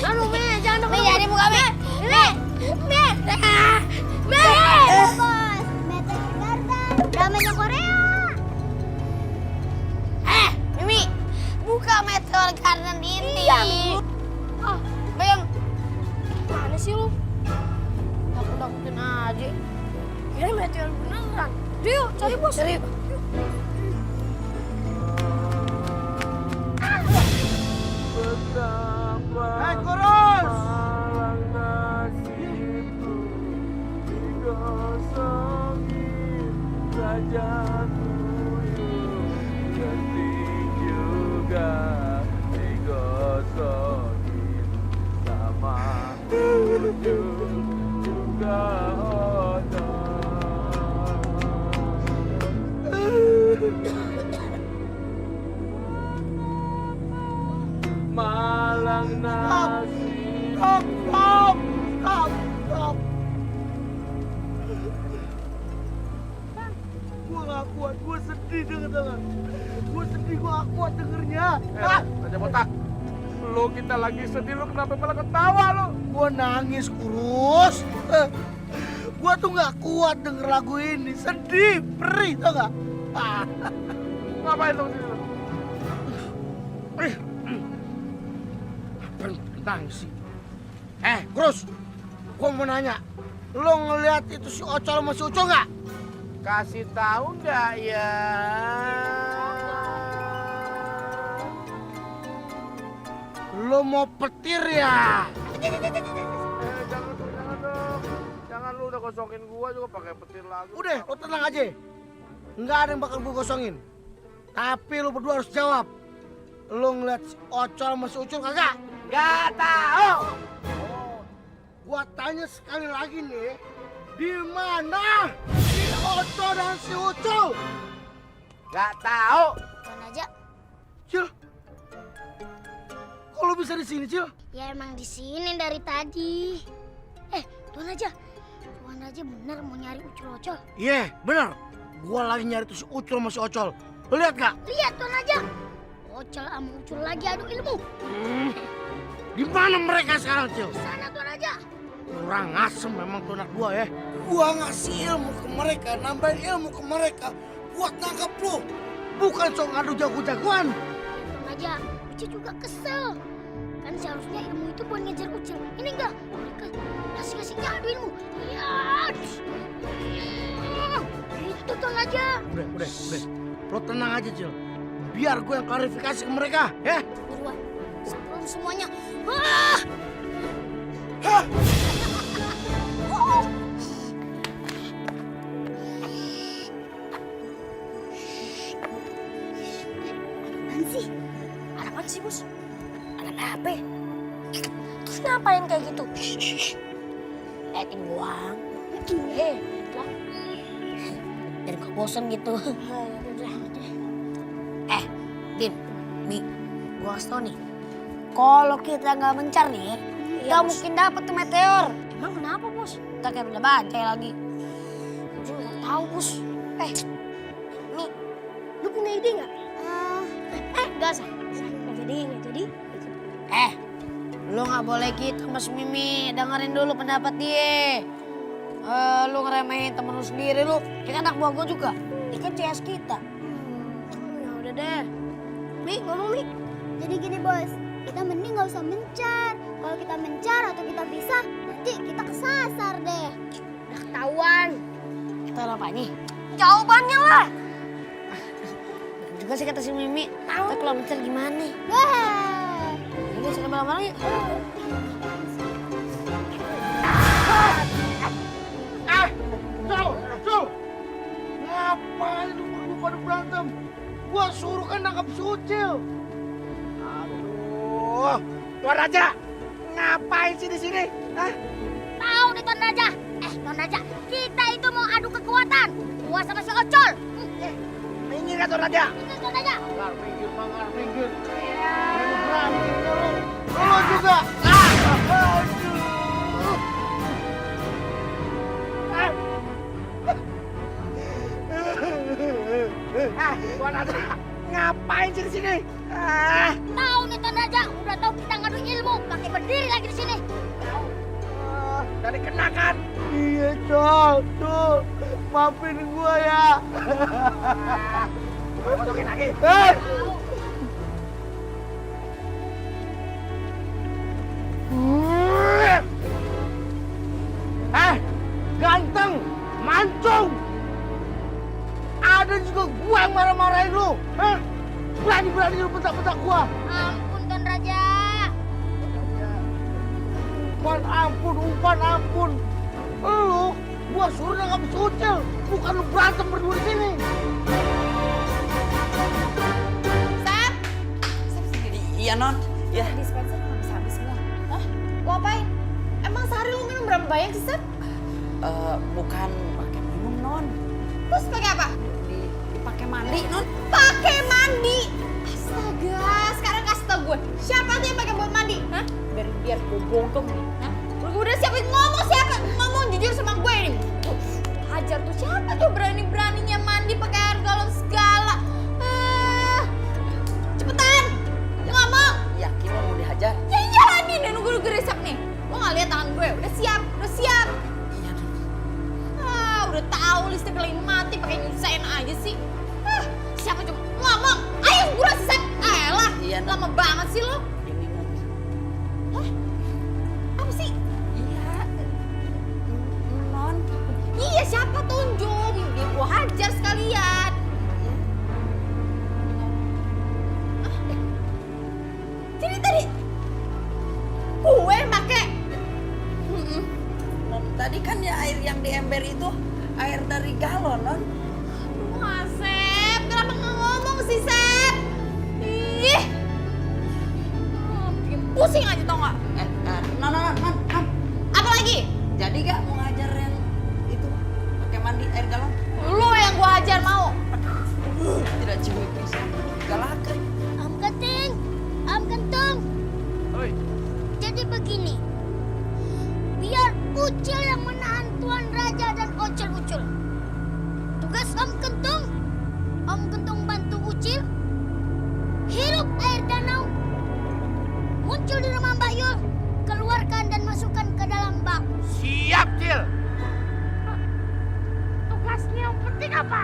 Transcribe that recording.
Anu, Me, jangan Me, jadi buka, Me. Bos, Meteor Garden, dramanya Korea. Mimi, buka Meteor Garden ini. Iya, Mimi. Ah, Bayang, mana sih lu? Takut-takutin aja. Kira meteor beneran. Yuk, cari bos. cari. Hei, kurus! Malang nasi. Stop! Gua gak kuat, gua sedih denger. Gua sedih, gua gak kuat dengernya. Raja botak. Lu kita lagi sedih, lu kenapa malah ketawa lu? Gua nangis, kurus. Gua tuh gak kuat denger lagu ini. Sedih, perih, tau gak? Ngapain lu sini lu? Nangis sih. Kurus. Gua mau nanya. Lo ngeliat itu si Ocol sama si Uco gak? Kasih tahu nggak ya? Lo mau petir ya? Jangan dong. Jangan lu udah kosongin gua juga pakai petir lagi. Udah, lo tenang aja. Nggak ada yang bakal gue kosongin. Tapi lo berdua harus jawab. Lo ngeliat si Ocol sama si Ucul kagak? Nggak tahu. Gua tanya sekali lagi nih. Di mana si Ocol dan si Ucul? Nggak tahu. Tuan Raja, Cil. Kok lo bisa di sini, Cil? ya emang di sini dari tadi. Tuan Raja benar mau nyari Ucul-Ocol. Iya, bener. Gua lagi nyari tuh si Ucul sama si Ocol. Lo lihat gak? Lihat Tuan Raja, Ocol sama Ucul lagi adu ilmu. Di mana mereka sekarang, Cil? Sana Tuan Raja. Kurang asem memang tuh anak gua ya. Gua ngasih ilmu ke mereka, nambahin ilmu ke mereka buat nangkep lu. Bukan sok ngadu jago-jagoan. Tuan Raja, Ucil juga kesel. Kan seharusnya ilmu itu buat ngejar Ucil. Ini enggak, mereka kasih adu ilmu. Lihat. Itu Tuan Raja. Udah. Lo tenang aja, Cil. Biar gue yang klarifikasi ke mereka, ya. Buruan, sebelum semuanya. Apaan sih, bos? Anak apa? Terus ngapain kayak gitu? Liatin doang. Lah. Biar gak bosen gitu. Din, Mi, gua kasih tau nih. Kalau kita nggak mencar nih, nggak mungkin dapet tuh meteor. Emang kenapa, bos? Kita kayak benda bajai lagi. Gue nggak tahu, bos. Mi, lu punya ide nggak? Nggak usah. Nggak jadi. Lu nggak boleh gitu, Mas Mimi. Dengerin dulu pendapat dia. Lu ngeremehin temen lu sendiri lu. Dia kan anak buah gua juga. Dia kan CS kita. Ya udah deh. Mi, ngomong Mi. Jadi gini bos, kita mending nggak usah mencar. Kalau kita mencar atau kita pisah, nanti kita kesasar deh. Udah ketahuan. Kita apanya? Jawabannya lah. Bener juga sih kata si Mimi. Kita kalau mencar gimana? Wah, Jadi kita bareng-bareng yuk. Cil! Ngapain lu berdua pada berantem? Gua suruh kan nangkap si Ucil. Aduh. Tuan Raja, ngapain sih di sini? Hah? tahu deh Tuan Raja. Tuan Raja, kita itu mau adu kekuatan. Gua sama si Ocol. Minggir kan Tuan Raja? Ini Tuan Raja. Mangar minggir. Berani lu. Lu juga. Tuan Raja, ngapain sih di sini? Tahu nih Tuan Raja, udah tahu kita ngadu ilmu pakai berdiri lagi di sini. Tadi kena kan? Iya, Col. Col, maafin gua ya. Masukin lagi. Ganteng, mancung. Ada juga gua yang marah-marahin lu. Berani-berani lu bentak-bentak gua. Ampun Tuan Raja. Umpan ampun. Lu, gua suruh nangkap si Ucil. Bukan lu berantem berdua di sini. Sep! Sep sendiri. Iya, Non. Ya. Dispenser nggak bisa habis semua. Hah? Lo apain? Emang sehari lo minum berapa banyak sih, Sep? Bukan pakai minum, Non. Terus pakai apa? Dipakai mandi, Non. Pakai mandi! Astaga, sekarang kasih tau gue. Siapa tuh yang pakai buat mandi? Hah? Biar gue bogem nih. Hah? Udah siapa ngomong jujur sama gue nih. Hajar tuh siapa tuh berani-beraninya mandi pakai air galon segala. Cepetan! Ngomong! Yakin lo mau dihajar? Ya iyalah nih, udah nunggu resep nih. Lo gak lihat tangan gue? Udah siap. Iya, Non. Udah tahu listrik lagi mati pakai nyusahin aja sih. Siapa coba ngomong? Ayo buruan sih, Sep. Elah, Iya, Non. lama banget sih lo. Ini, Non. Hah? Apa sih? Iya. Non. Iya, siapa tunjuk? Biar gua hajar sekalian. Jadi tadi gue make. Non, tadi kan ya air yang di ember itu air dari galon, Non. Wah, Sep, kenapa nggak ngomong sih, Sep? Ih, bikin pusing aja tau nggak? Non. Apa lagi? Jadi gak mau ngajar yang itu pakai mandi air galon? Lu yang gua hajar mau? Tidak cewek bisa galakan. Am Genting, Am Gentong. Oi, Jadi begini, biar Ucil yang menahan Tuan Raja dan Ucil-Ucil. Tugas Om Gentong bantu Ucil hirup air danau, muncul di rumah Mbak Yul, keluarkan dan masukkan ke dalam bak. Siap, Cil. Tugasnya yang penting apa?